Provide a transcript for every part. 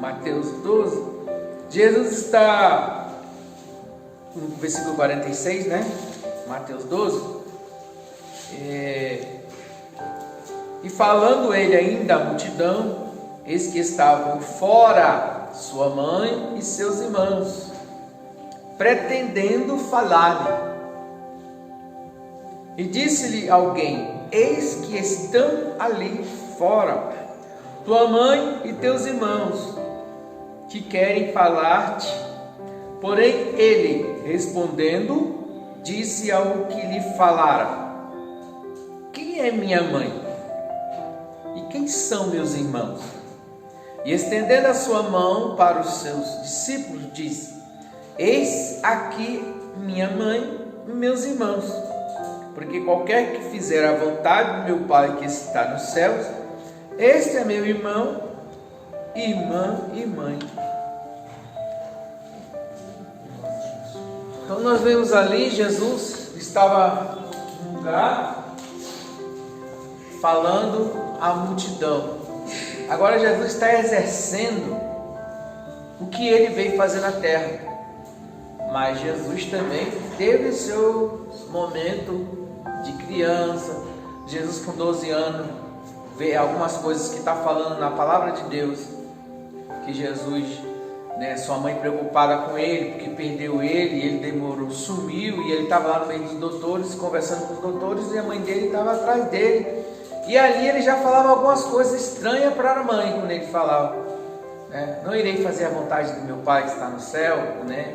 Mateus 12, Jesus está, no versículo 46, né? Mateus 12, e falando ele ainda à multidão, eis que estavam fora sua mãe e seus irmãos, pretendendo falar-lhe. E disse-lhe alguém: eis que estão ali fora tua mãe e teus irmãos, que querem falar-te. Porém ele, respondendo, disse ao que lhe falara: quem é minha mãe? E quem são meus irmãos? E estendendo a sua mão para os seus discípulos, disse: eis aqui minha mãe e meus irmãos. Porque qualquer que fizer a vontade do meu Pai que está nos céus, este é meu irmão, irmã e mãe. Então nós vemos ali, Jesus estava num lugar falando à multidão. Agora Jesus está exercendo o que ele veio fazer na terra. Mas Jesus também teve seu momento de criança. Jesus com 12 anos vê algumas coisas que está falando na palavra de Deus, que Jesus, sua mãe preocupada com ele, porque perdeu ele demorou, sumiu, e ele estava lá no meio dos doutores, conversando com os doutores, e a mãe dele estava atrás dele, e ali ele já falava algumas coisas estranhas para a mãe, quando ele falava, não irei fazer a vontade do meu Pai que está no céu,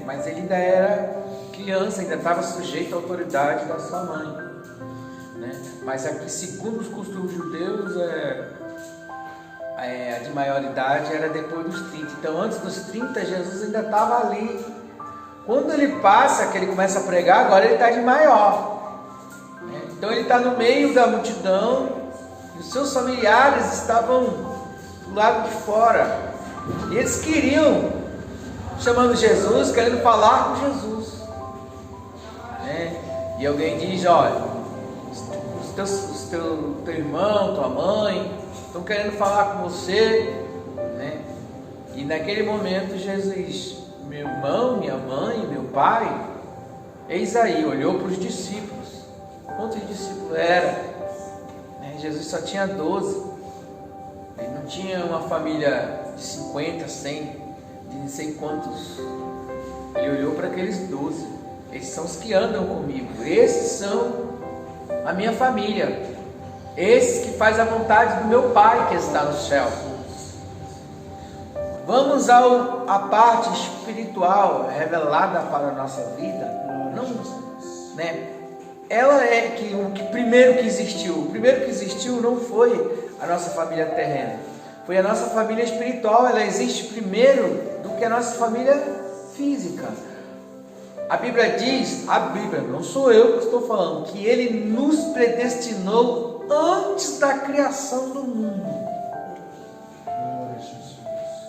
mas ele ainda era criança, ainda estava sujeito à autoridade da sua mãe, mas aqui, segundo os costumes judeus, a de maior idade era depois dos 30. Então antes dos 30 Jesus ainda estava ali. Quando ele passa, que ele começa a pregar, agora ele está de maior, Então ele está no meio da multidão, e os seus familiares estavam do lado de fora, e eles queriam, chamando Jesus, querendo falar com Jesus, E alguém diz: olha, teu irmão, tua mãe estão querendo falar com você, E naquele momento Jesus: meu irmão, minha mãe, meu pai. Eis aí, olhou para os discípulos. Quantos discípulos eram? Jesus só tinha 12. Ele não tinha uma família de 50, 100, de não sei quantos. Ele olhou para aqueles 12. Esses são os que andam comigo. Esses são a minha família. Esses que faz a vontade do meu Pai que está no céu. Vamos à parte espiritual revelada para a nossa vida. Ela é o que primeiro que existiu. O primeiro que existiu não foi a nossa família terrena, foi a nossa família espiritual. Ela existe primeiro do que a nossa família física. A Bíblia diz, não sou eu que estou falando, que Ele nos predestinou antes da criação do mundo.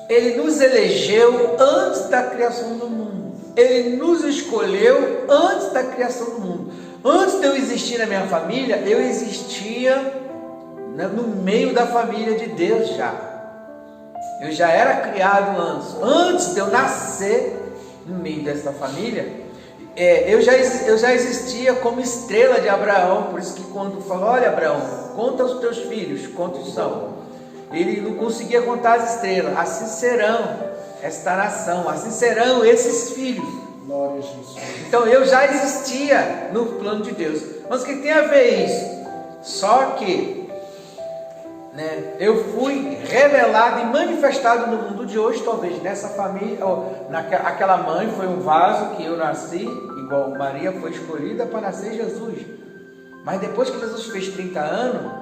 Ele nos elegeu antes da criação do mundo. Ele nos escolheu antes da criação do mundo. Antes de eu existir na minha família, eu existia no meio da família de Deus já. Eu já era criado antes de eu nascer no meio dessa família. Eu já existia como estrela de Abraão. Por isso que quando falou: olha, Abraão, conta os teus filhos, quantos são? Ele não conseguia contar as estrelas. Assim serão esta nação, assim serão esses filhos. Glória a Jesus. Então eu já existia no plano de Deus. Mas o que tem a ver isso? Só que eu fui revelado e manifestado no mundo de hoje, talvez nessa família, aquela mãe foi um vaso que eu nasci, igual Maria foi escolhida para nascer Jesus. Mas depois que Jesus fez 30 anos,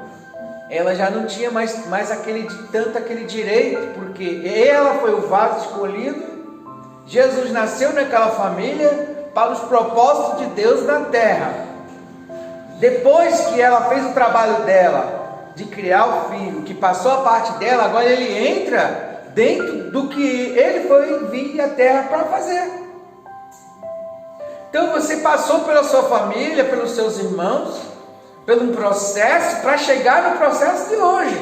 ela já não tinha mais aquele direito, porque ela foi o vaso escolhido. Jesus nasceu naquela família para os propósitos de Deus na terra. Depois que ela fez o trabalho dela de criar o filho, que passou a parte dela, agora ele entra dentro do que ele foi vir à terra para fazer. Então você passou pela sua família, pelos seus irmãos, pelo um processo para chegar no processo de hoje.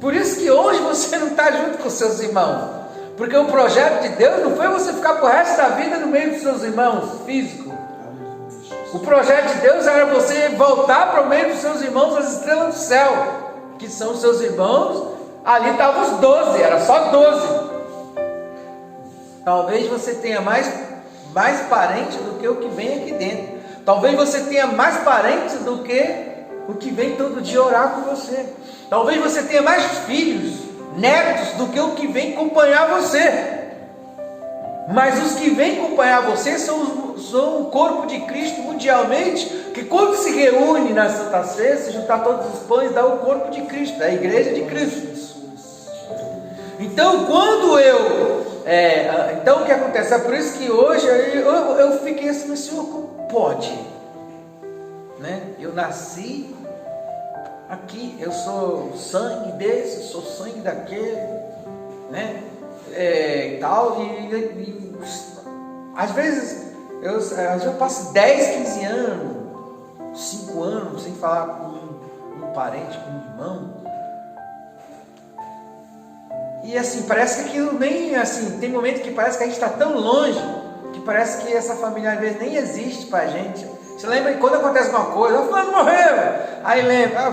Por isso que hoje você não está junto com seus irmãos. Porque o projeto de Deus não foi você ficar pro resto da vida no meio dos seus irmãos físicos. O projeto de Deus era você voltar para o meio dos seus irmãos, as estrelas do céu, que são os seus irmãos. Ali estavam os 12, era só 12. Talvez você tenha mais parente do que o que vem aqui dentro. Talvez você tenha mais parentes do que o que vem todo dia orar com você. Talvez você tenha mais filhos, netos, do que o que vem acompanhar você. Mas os que vêm acompanhar você são o corpo de Cristo mundialmente, que quando se reúne na Santa Ceia, se juntar todos os pães, dá o corpo de Cristo, a igreja de Cristo. Então, então o que acontece? É por isso que hoje eu fiquei assim, mas Senhor, como pode? Né? Eu nasci aqui, eu sou sangue desse, eu sou sangue daquele, né? E tal, e às vezes eu passo 10, 15 anos, 5 anos sem falar com um parente, com um irmão, e assim, parece que aquilo nem assim, tem momentos que parece que a gente está tão longe, que parece que essa família às vezes nem existe para a gente. Você lembra que quando acontece uma coisa, o fulano morreu, aí lembra,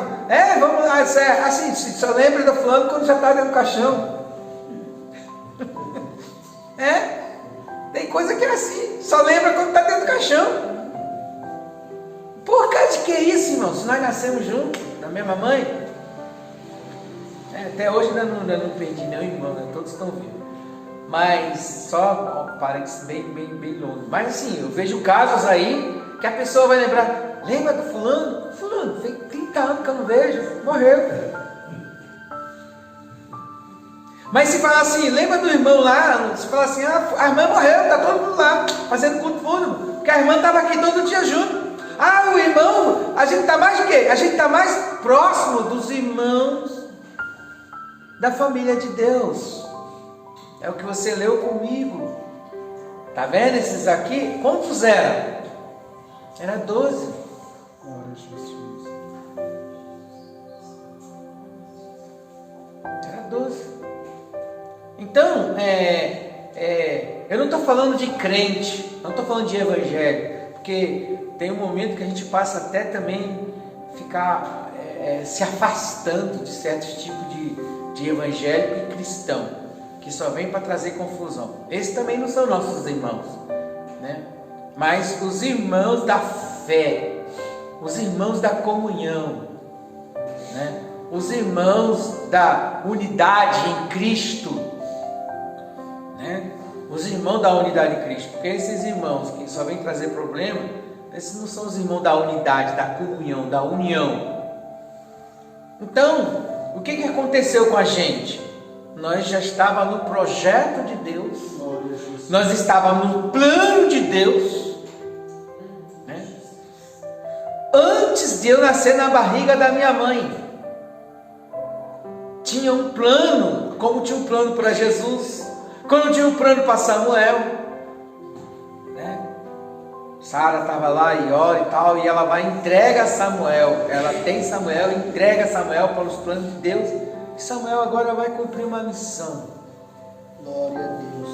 vamos lá, assim, só lembra do fulano quando já está dentro do caixão. Tem coisa que é assim, só lembra quando está dentro do caixão. Por causa de que isso, irmão? Se nós nascemos juntos, da mesma mãe, até hoje ainda não perdi nenhum irmão, né? Todos estão vivos, mas só parentes bem longe. Mas assim, eu vejo casos aí que a pessoa vai lembrar, lembra do fulano? Fulano, tem 30 anos que eu não vejo, morreu. Mas se falar assim, lembra do irmão lá, se falar assim, a irmã morreu, está todo mundo lá, fazendo culto fúnebre, porque a irmã estava aqui todo dia junto. O irmão, a gente está mais o quê? A gente está mais próximo dos irmãos da família de Deus. É o que você leu comigo. Tá vendo esses aqui? Quantos eram? Era 12. Era 12. Então, eu não estou falando de crente, não estou falando de evangelho, porque tem um momento que a gente passa até também ficar se afastando de certos tipos de evangélico e cristão, que só vem para trazer confusão. Esses também não são nossos irmãos, né? Mas os irmãos da fé, os irmãos da comunhão, né? Os irmãos da unidade em Cristo, né? Os irmãos da unidade em Cristo, porque esses irmãos que só vêm trazer problema, esses não são os irmãos da unidade, da comunhão, da união. Então, o que aconteceu com a gente? Nós já estávamos no projeto de Deus, nós estávamos no plano de Deus, né? Antes de eu nascer na barriga da minha mãe, tinha um plano, como tinha um plano para Jesus, como tinha um plano para Samuel, né? Sara estava lá e ora e tal, e ela vai e entrega Samuel, ela tem Samuel, entrega Samuel para os planos de Deus, e Samuel agora vai cumprir uma missão. Glória a Deus.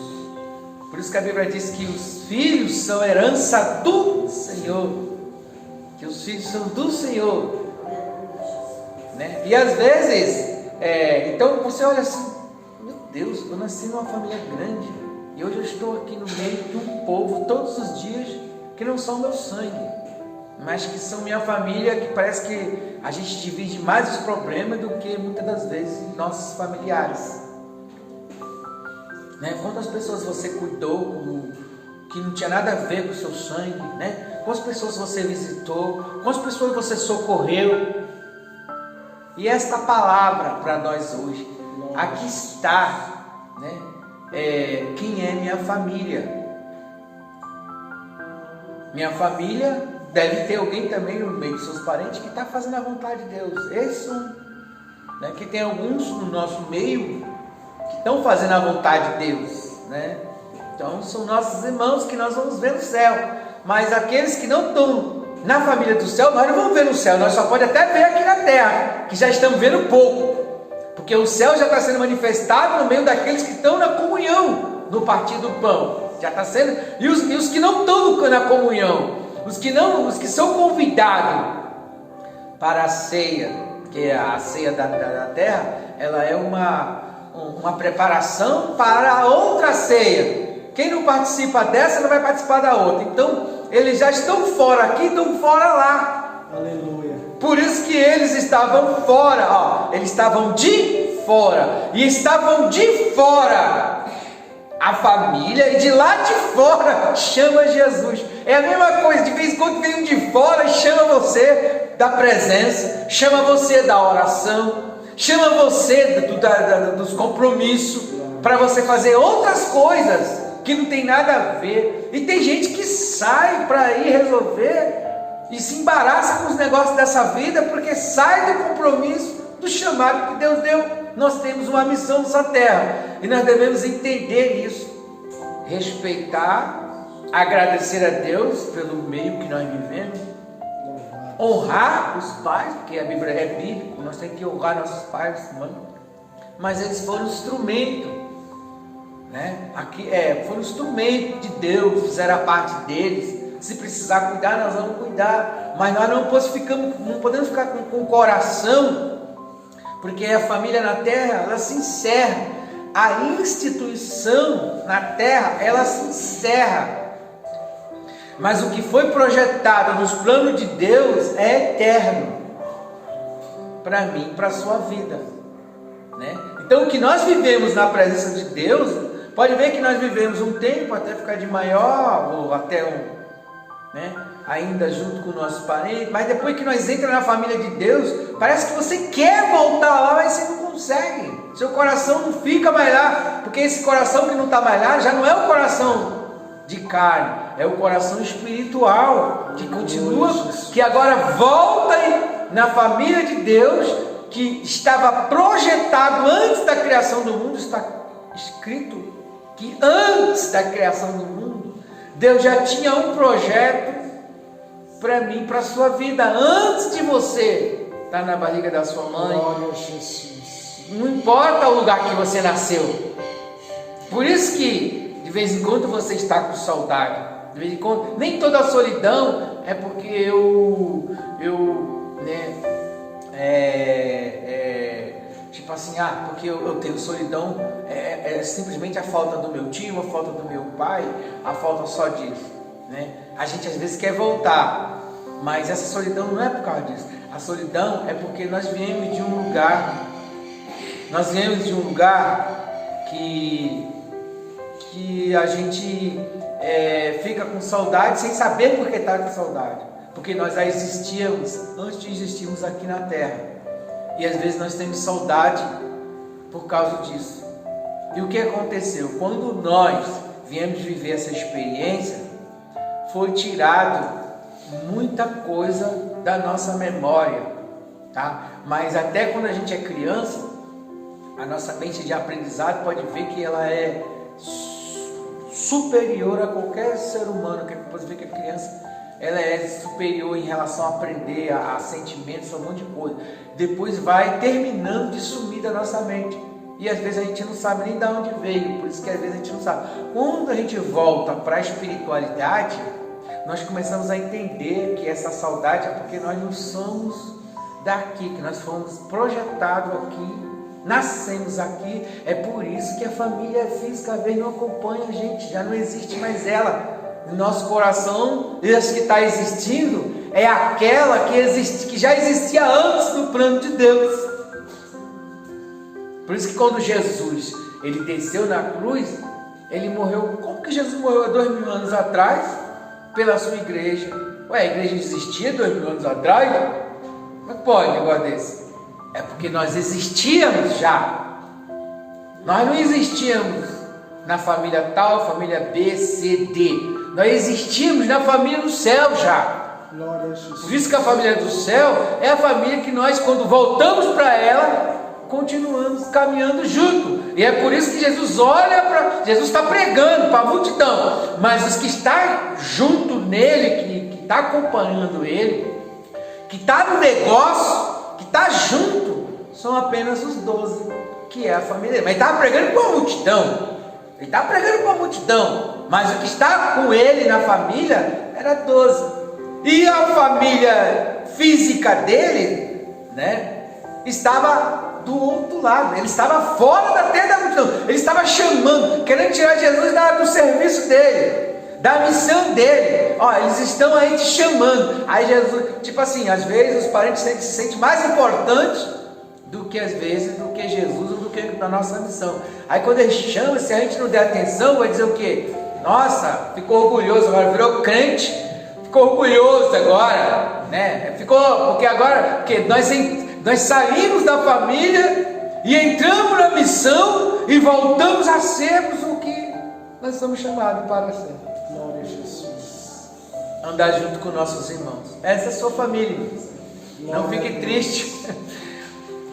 Por isso que a Bíblia diz que os filhos são herança do Senhor, que os filhos são do Senhor, né? E às vezes, então você olha assim, meu Deus, eu nasci numa família grande, e hoje eu estou aqui no meio de um povo todos os dias, que não são meu sangue, mas que são minha família, que parece que a gente divide mais os problemas do que muitas das vezes nossos familiares, né? Quantas pessoas você cuidou que não tinha nada a ver com o seu sangue, né? Quantas pessoas você visitou, quantas pessoas você socorreu? E esta palavra para nós hoje, aqui está, né? Quem é minha família? Minha família deve ter alguém também no meio dos seus parentes que está fazendo a vontade de Deus. Esses são, né, que tem alguns no nosso meio que estão fazendo a vontade de Deus, né? Então são nossos irmãos que nós vamos ver no céu. Mas aqueles que não estão na família do céu, nós não vamos ver no céu. Nós só podemos até ver aqui na terra, que já estamos vendo pouco. Porque o céu já está sendo manifestado no meio daqueles que estão na comunhão, no partir do pão. Já está sendo. E os que não estão na comunhão, os que são convidados para a ceia, que é a ceia da terra, ela é uma preparação para a outra ceia. Quem não participa dessa não vai participar da outra. Então, eles já estão fora aqui, estão fora lá. Aleluia. Por isso que eles estavam fora, ó, eles estavam de fora, e estavam de fora a família, e de lá de fora chama Jesus. É a mesma coisa, de vez em quando vem um de fora e chama você da presença, chama você da oração, chama você dos compromissos, para você fazer outras coisas que não tem nada a ver. E tem gente que sai para ir resolver e se embaraça com os negócios dessa vida, porque sai do compromisso, do chamado que Deus deu. Nós temos uma missão nessa terra, e nós devemos entender isso, respeitar, agradecer a Deus pelo meio que nós vivemos, honrar os pais, porque a Bíblia é bíblica, nós temos que honrar nossos pais, mas eles foram instrumento, né? Aqui foram instrumento de Deus, fizeram a parte deles. Se precisar cuidar, nós vamos cuidar, mas nós não podemos ficar com o coração, porque a família na terra, ela se encerra, a instituição na terra, ela se encerra, mas o que foi projetado nos planos de Deus é eterno, para mim, para a sua vida, né? Então, o que nós vivemos na presença de Deus, pode ver que nós vivemos um tempo até ficar de maior, ou até ainda junto com o nosso parente, mas depois que nós entramos na família de Deus, parece que você quer voltar lá, mas você não consegue, seu coração não fica mais lá, porque esse coração que não está mais lá, já não é o coração de carne, é o coração espiritual, que continua, que agora volta na família de Deus, que estava projetado antes da criação do mundo. Está escrito que antes da criação do mundo, Deus já tinha um projeto para mim, para a sua vida, antes de você estar na barriga da sua mãe. Glória a Jesus. Não importa o lugar que você nasceu. Por isso que de vez em quando você está com saudade. De vez em quando, nem toda a solidão é porque tipo assim, porque eu tenho solidão, é simplesmente a falta do meu tio, a falta do meu pai, a falta só disso, né? A gente às vezes quer voltar, mas essa solidão não é por causa disso. A solidão é porque nós viemos de um lugar, que a gente fica com saudade sem saber por que está com saudade, porque nós já existíamos antes de existirmos aqui na terra, e às vezes nós temos saudade por causa disso. E o que aconteceu? Quando nós viemos viver essa experiência, foi tirado muita coisa da nossa memória, tá? Mas até quando a gente é criança, a nossa mente de aprendizado pode ver que ela é superior a qualquer ser humano, que pode ver que a criança, ela é superior em relação a aprender, a sentimentos, a um monte de coisa. Depois vai terminando de sumir da nossa mente, e às vezes a gente não sabe nem de onde veio. Por isso que às vezes a gente não sabe. Quando a gente volta para a espiritualidade, nós começamos a entender que essa saudade é porque nós não somos daqui, que nós fomos projetados aqui, nascemos aqui. É por isso que a família física às vezes não acompanha a gente, já não existe mais ela no nosso coração. Essa que está existindo é aquela que já existia antes do plano de Deus. Por isso que quando Jesus ele desceu na cruz, ele morreu. Como que Jesus morreu há 2000 anos atrás? Pela sua igreja. A igreja existia 2000 anos atrás? Como é que pode um negócio desse? É porque nós existíamos já. Nós não existíamos na família tal, família B, C, D. Nós existíamos na família do céu já. Por isso que a família do céu é a família que nós, quando voltamos para ela, continuamos caminhando junto. E é por isso que Jesus olha para... Jesus está pregando para a multidão, mas os que estão junto nele, que está acompanhando ele, que está no negócio, que está junto, são apenas os 12, que é a família dele. Mas ele estava pregando para a multidão. Ele estava pregando para a multidão. Mas o que estava com ele na família era 12. E a família física dele, né, estava do outro lado. Ele estava fora da terra da multidão. Ele estava chamando, querendo tirar Jesus do serviço dele, da missão dele. Ó, eles estão aí te chamando. Aí Jesus, tipo assim, às vezes os parentes se sentem mais importantes do que às vezes do que Jesus ou do que da nossa missão. Aí quando eles chamam, se a gente não der atenção, vai dizer o quê? Nossa, ficou orgulhoso, agora virou crente, ficou orgulhoso agora, né? Ficou, porque agora, porque nós saímos da família e entramos na missão e voltamos a sermos o que nós somos chamados para ser. Glória a Jesus. Andar junto com nossos irmãos. Essa é a sua família. Não fique triste.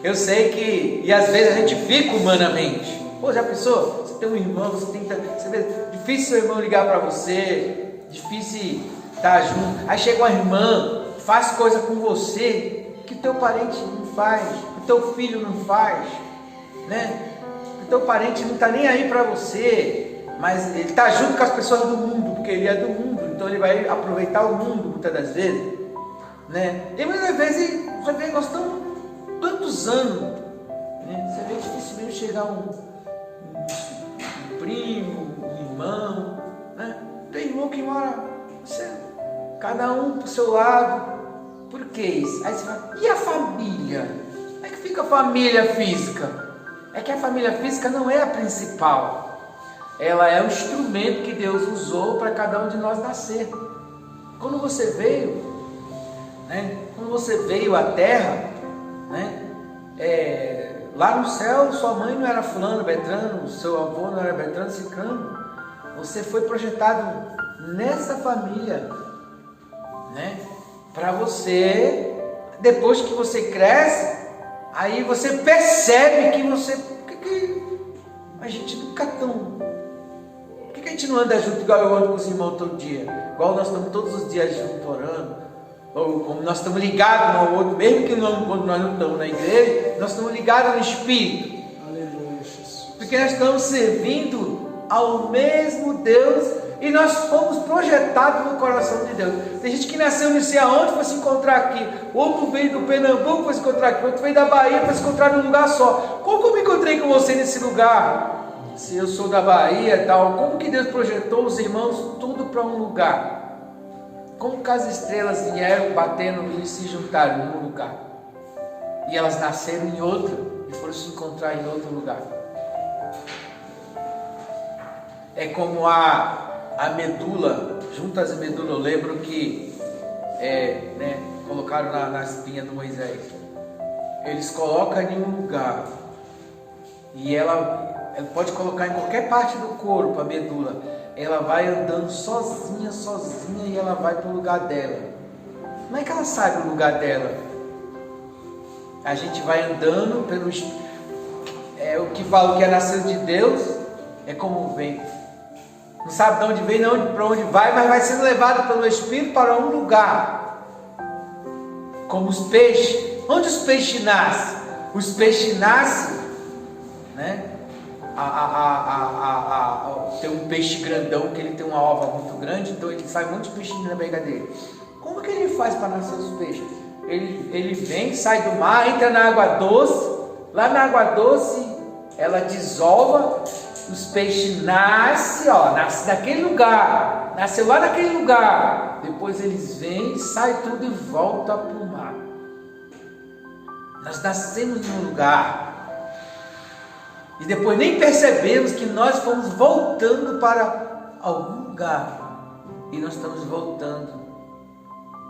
Eu sei que, e às vezes a gente fica humanamente. Pô, já pensou? Você tem um irmão, você tenta, você vê, difícil seu irmão ligar para você, difícil estar junto. Aí chega uma irmã, faz coisa com você que teu parente não faz, que teu filho não faz, né? Que teu parente não está nem aí para você, mas ele está junto com as pessoas do mundo, porque ele é do mundo, então ele vai aproveitar o mundo muitas das vezes, né? E muitas vezes você vê, nós estamos tantos anos, né? Você vê dificilmente chegar um primo, um irmão, né? Tem irmão que mora, cada um pro seu lado. Por que isso? Aí você fala, e a família? Como é que fica a família física? É que a família física não é a principal. Ela é o instrumento que Deus usou para cada um de nós nascer. Quando você veio, né? Quando você veio à terra, né? Lá no céu, sua mãe não era fulano, Beltrano, seu avô não era Beltrano, Cicrano. Você foi projetado nessa família, né? Para você, depois que você cresce, aí você percebe que você, a gente nunca tão, por que a gente não anda junto igual eu ando com os irmãos todo dia, igual nós estamos todos os dias juntos orando, ou como nós estamos ligados um ao outro, mesmo que quando nós não estamos na igreja, nós estamos ligados no Espírito. Aleluia, Jesus. Porque nós estamos servindo ao mesmo Deus e nós fomos projetados no coração de Deus. Tem gente que nasceu não sei aonde, foi se encontrar aqui. Outro veio do Pernambuco, foi se encontrar aqui. Outro veio da Bahia, foi se encontrar num lugar só. Como que eu me encontrei com você nesse lugar? Se eu sou da Bahia e tal, como que Deus projetou os irmãos tudo para um lugar? Como que as estrelas vieram batendo e se juntaram num lugar? E elas nasceram em outro e foram se encontrar em outro lugar. É como a medula, juntas à medula, eu lembro que colocaram na espinha do Moisés. Eles colocam em um lugar e ela pode colocar em qualquer parte do corpo a medula. Ela vai andando sozinha e ela vai para o lugar dela. Como é que ela sabe o lugar dela? A gente vai andando pelo o que fala que é nascido de Deus é como o vento. Não sabe de onde vem, não para onde vai, mas vai sendo levado pelo Espírito para um lugar. Como os peixes. Onde os peixes nascem? Os peixes nascem, né? Tem um peixe grandão que ele tem uma ova muito grande, então ele sai muitos peixinhos na barriga dele. Como que ele faz para nascer os peixes? Ele vem, sai do mar, entra na água doce. Lá na água doce, ela desova. Os peixes nasce naquele lugar, nasceu lá naquele lugar, depois eles vêm, sai tudo e volta para o mar. Nós nascemos num lugar e depois nem percebemos que nós fomos voltando para algum lugar e nós estamos voltando.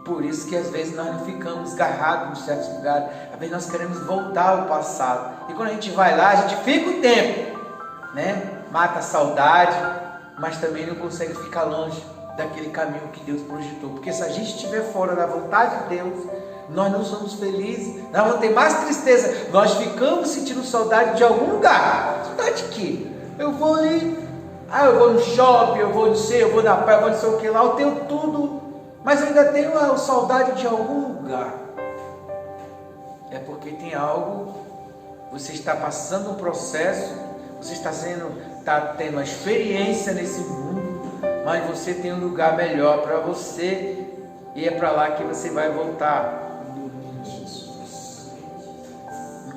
Por isso que às vezes nós não ficamos agarrados em certos lugares, às vezes nós queremos voltar ao passado e quando a gente vai lá, a gente fica o tempo, né? Mata a saudade, mas também não consegue ficar longe daquele caminho que Deus projetou, porque se a gente estiver fora da vontade de Deus, nós não somos felizes, nós vamos ter mais tristeza, nós ficamos sentindo saudade de algum lugar. Saudade de quê? Eu vou ali, eu vou no shopping, eu vou na praia, eu vou não sei o que lá, eu tenho tudo, mas eu ainda tenho a saudade de algum lugar. É porque tem algo você está passando um processo, você está tendo uma experiência nesse mundo, mas você tem um lugar melhor para você e é para lá que você vai voltar.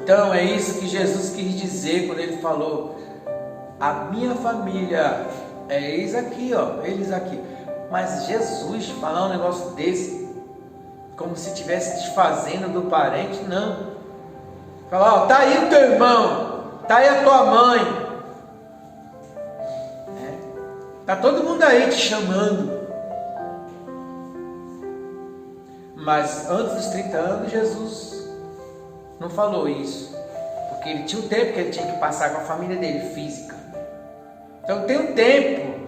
Então é isso que Jesus quis dizer quando ele falou: a minha família é eles aqui, ó, eles aqui. Mas Jesus falar um negócio desse, como se estivesse desfazendo do parente, não. Falar: ó, tá aí o teu irmão, tá aí a tua mãe, tá todo mundo aí te chamando. Mas antes dos 30 anos, Jesus não falou isso, porque ele tinha um tempo que ele tinha que passar com a família dele, física. Então tem um tempo,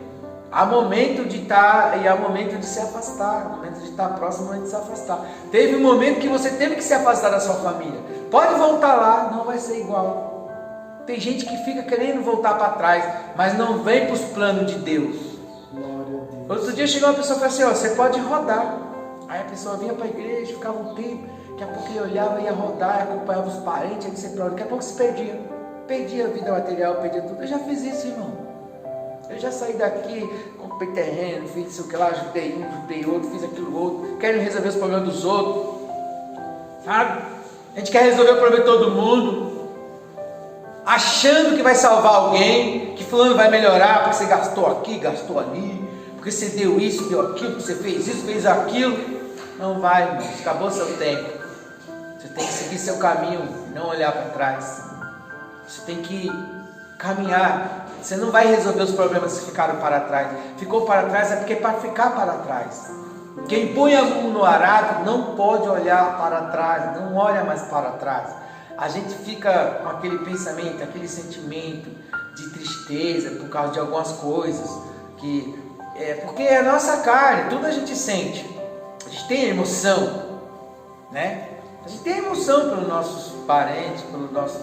há momento de estar e há momento de se afastar, momento de estar próximo, momento de se afastar. Teve um momento que você teve que se afastar da sua família. Pode voltar lá, não vai ser igual. Tem gente que fica querendo voltar para trás, mas não vem para os planos de Deus. Outro dia chegou uma pessoa e falou assim: ó, você pode rodar. Aí a pessoa vinha para a igreja, ficava um tempo, daqui a pouco ele olhava, ia rodar, acompanhava os parentes, ia dizer para onde, daqui a pouco se perdia. Perdia a vida material, perdia tudo. Eu já fiz isso, irmão. Eu já saí daqui, comprei terreno, fiz isso que lá, ajudei um, ajudei outro, fiz aquilo outro, quero resolver os problemas dos outros, sabe? A gente quer resolver o problema de todo mundo, achando que vai salvar alguém, que fulano vai melhorar, porque você gastou aqui, gastou ali, porque você deu isso, deu aquilo, porque você fez isso, fez aquilo. Não vai, irmão, acabou seu tempo. Você tem que seguir seu caminho, não olhar para trás. Você tem que caminhar. Você não vai resolver os problemas que ficaram para trás. Ficou para trás é porque é para ficar para trás. Quem põe a mão no arado não pode olhar para trás, não olha mais para trás. A gente fica com aquele pensamento, aquele sentimento de tristeza por causa de algumas coisas, porque é a nossa carne, tudo a gente sente. A gente tem emoção, né? A gente tem emoção pelos nossos parentes, pelos nossos...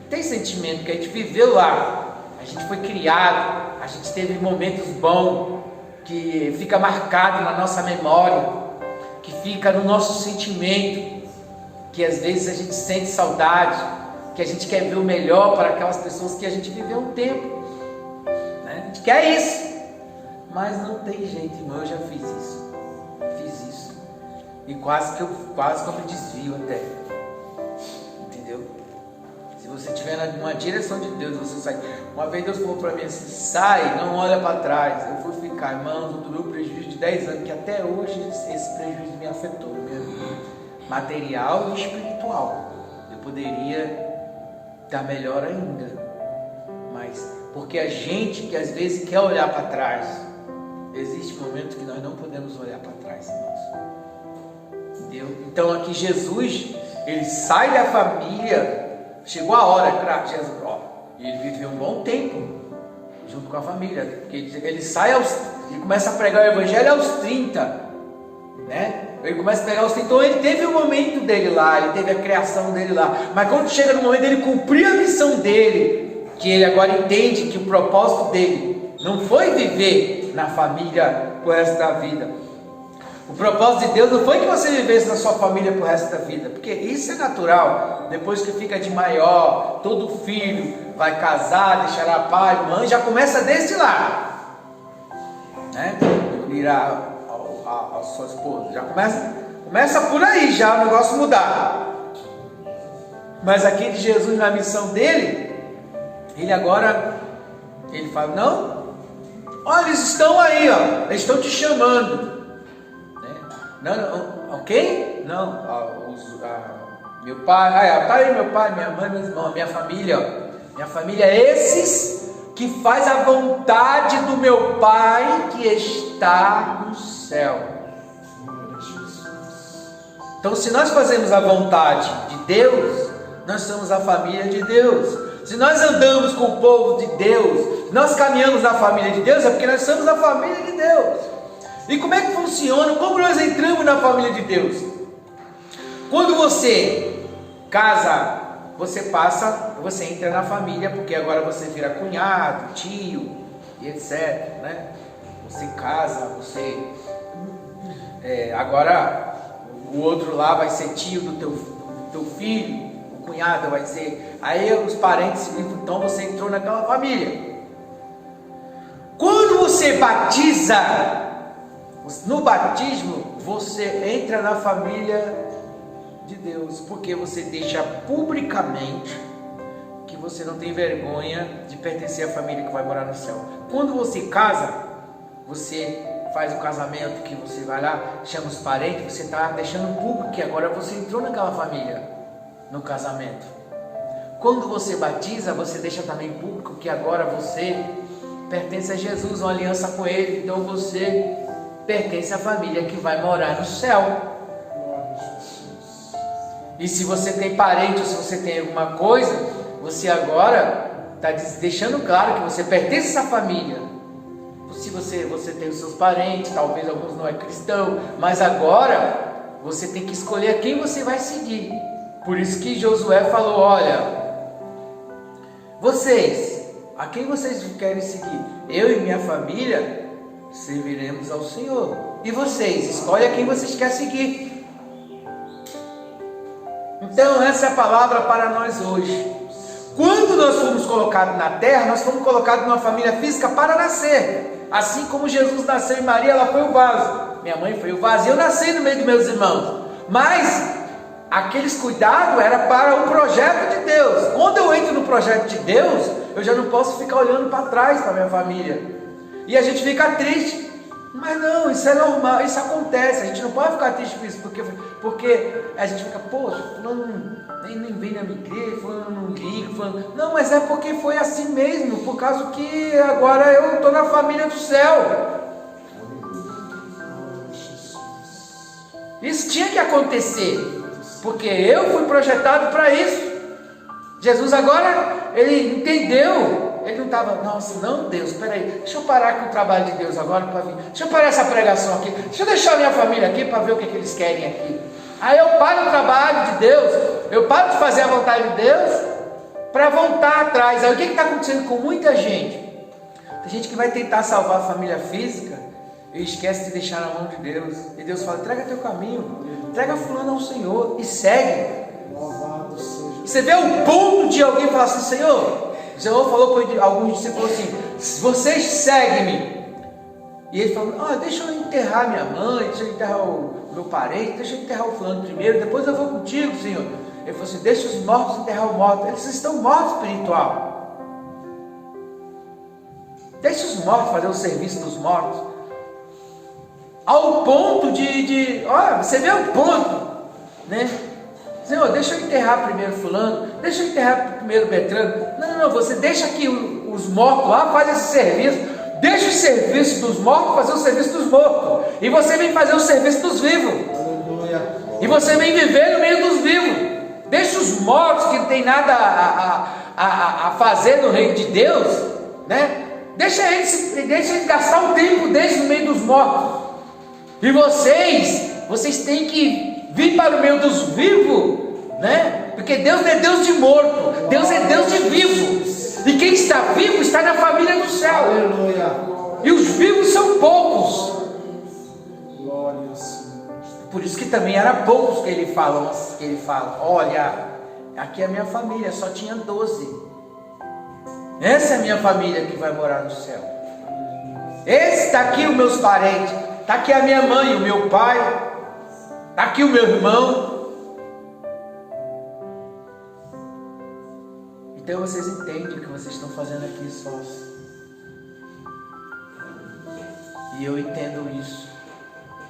Tem sentimento que a gente viveu lá. A gente foi criado, a gente teve momentos bons, que fica marcado na nossa memória, que fica no nosso sentimento, que às vezes a gente sente saudade, que a gente quer ver o melhor para aquelas pessoas que a gente viveu um tempo, né? A gente quer isso, mas não tem jeito, irmão. Eu já fiz isso, e quase que eu me desvio até, entendeu? Se você estiver numa direção de Deus, você sai. Uma vez Deus falou para mim assim: sai, não olha para trás. Eu fui ficar, irmãos, eu tomei um prejuízo de 10 anos, que até hoje esse prejuízo me afetou, minha vida material e espiritual. Eu poderia estar melhor ainda, mas porque a gente que às vezes quer olhar para trás, existe momentos que nós não podemos olhar para trás, irmãos. Entendeu? Então aqui Jesus, ele sai da família. Chegou a hora, claro, Jesus, ele viveu um bom tempo junto com a família, porque ele sai ele começa a pregar o evangelho aos 30, né? Ele começa a pregar aos 30, então ele teve o momento dele lá, ele teve a criação dele lá, mas quando chega no momento dele cumprir a missão dele, que ele agora entende que o propósito dele não foi viver na família pro resto da vida. O propósito de Deus não foi que você vivesse na sua família pro resto da vida, porque isso é natural. Depois que fica de maior, todo filho vai casar, deixará pai, mãe, já começa desde lá, né? Irá a sua esposa, já começa por aí, já o negócio mudar. Mas aqui de Jesus, na missão dele, ele fala: não, olha, eles estão aí, ó, eles estão te chamando. Não, ok? Não, meu pai, tá aí meu pai, minha mãe, meu irmão, minha família, ó. Minha família é esses que faz a vontade do meu Pai que está no céu. Então, se nós fazemos a vontade de Deus, nós somos a família de Deus. Se nós andamos com o povo de Deus, nós caminhamos na família de Deus, é porque nós somos a família de Deus. E como é que funciona? Como nós entramos na família de Deus? Quando você casa, você entra na família, porque agora você vira cunhado, tio, e etc, né? Você casa, agora o outro lá vai ser tio do teu filho, cunhada vai dizer, aí os parentes, então você entrou naquela família. Quando você batiza, no batismo, você entra na família de Deus, porque você deixa publicamente que você não tem vergonha de pertencer à família que vai morar no céu. Quando você casa, você faz o casamento, que você vai lá, chama os parentes, você está deixando público que agora você entrou naquela família, no casamento. Quando você batiza, você deixa também público que agora você pertence a Jesus, uma aliança com Ele, então você pertence à família que vai morar no céu. E se você tem parente, ou se você tem alguma coisa, você agora está deixando claro que você pertence a essa família. Se você tem os seus parentes, talvez alguns não é cristão, mas agora você tem que escolher quem você vai seguir. Por isso que Josué falou, olha, vocês, a quem vocês querem seguir? Eu e minha família serviremos ao Senhor. E vocês, escolhe a quem vocês querem seguir. Então essa é a palavra para nós hoje. Quando nós fomos colocados na terra, nós fomos colocados numa família física para nascer. Assim como Jesus nasceu em Maria, ela foi o vaso. Minha mãe foi o vaso. Eu nasci no meio dos meus irmãos. Mas aqueles cuidados era para o projeto de Deus. Quando eu entro no projeto de Deus, eu já não posso ficar olhando para trás para a minha família. E a gente fica triste. Mas não, isso é normal, isso acontece. A gente não pode ficar triste por isso, porque a gente fica, poxa, fulano nem vem na minha igreja, fulano não liga, fulano... Não, mas é porque foi assim mesmo, por causa que agora eu estou na família do céu. Isso tinha que acontecer, porque eu fui projetado para isso. Jesus agora, ele entendeu. Ele não estava, nossa, não, Deus, peraí, deixa eu parar com o trabalho de Deus agora para vir, deixa eu parar essa pregação aqui, deixa eu deixar a minha família aqui para ver o que eles querem aqui. Aí eu paro o trabalho de Deus, eu paro de fazer a vontade de Deus para voltar atrás. Aí o que está acontecendo com muita gente? Tem gente que vai tentar salvar a família física e esquece de deixar na mão de Deus. E Deus fala, entrega teu caminho, entrega fulano ao Senhor e segue. Você vê o ponto de alguém falar assim, Senhor, o Senhor falou para alguns discípulos assim, vocês seguem-me. E ele falou, deixa eu enterrar minha mãe, deixa eu enterrar o meu parente, deixa eu enterrar o fulano primeiro, depois eu vou contigo, Senhor. Ele falou assim, deixa os mortos enterrar o morto. Eles estão mortos espiritual. Deixa os mortos fazer o serviço dos mortos. Ao ponto você vê o ponto, né? Senhor, deixa eu enterrar primeiro fulano, deixa eu enterrar primeiro Betrano. Não, você deixa que os mortos lá fazem esse serviço, deixa o serviço dos mortos fazer o serviço dos mortos, e você vem fazer o serviço dos vivos. Aleluia. E você vem viver no meio dos vivos. Deixa os mortos que não tem nada a fazer no reino de Deus, né? Deixa eles gastar o tempo deles no meio dos mortos. E vocês têm que vir para o meio dos vivos, né? Porque Deus não é Deus de morto, Deus é Deus de vivo. E quem está vivo está na família do céu. Aleluia. E os vivos são poucos. Glória a Senhor. Por isso que também era poucos que ele fala, olha, aqui é a minha família, só tinha 12. Essa é a minha família que vai morar no céu. Esse está aqui os meus parentes, está aqui a minha mãe, o meu pai, está aqui o meu irmão. Então vocês entendem o que vocês estão fazendo aqui sós. E eu entendo isso,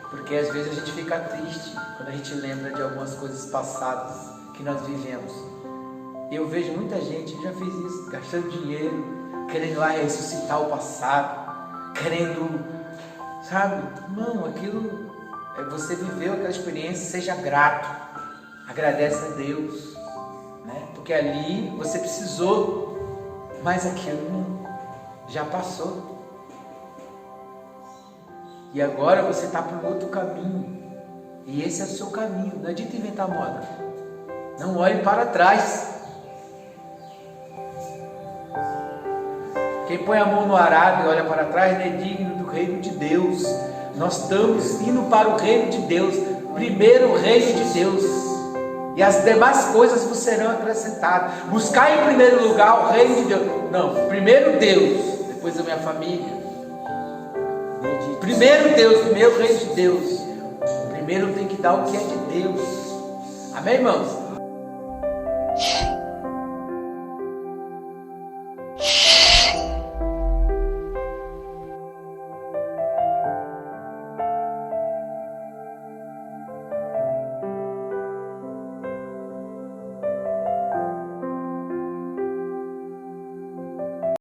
porque às vezes a gente fica triste quando a gente lembra de algumas coisas passadas que nós vivemos. Eu vejo muita gente que já fez isso, gastando dinheiro, querendo lá ressuscitar o passado, querendo, sabe? Não, aquilo é você viveu aquela experiência, seja grato, agradece a Deus, né? Porque ali você precisou, mas aquilo já passou. E agora você está para um outro caminho, e esse é o seu caminho. Não adianta inventar moda, não olhe para trás. Quem põe a mão no arado e olha para trás não é digno do reino de Deus. Nós estamos indo para o reino de Deus, primeiro o reino de Deus. e as demais coisas vos serão acrescentadas. Buscar em primeiro lugar o reino de Deus. Não, primeiro Deus, depois a minha família. Primeiro Deus, primeiro o reino de Deus. Primeiro tem que dar o que é de Deus. Amém, irmãos?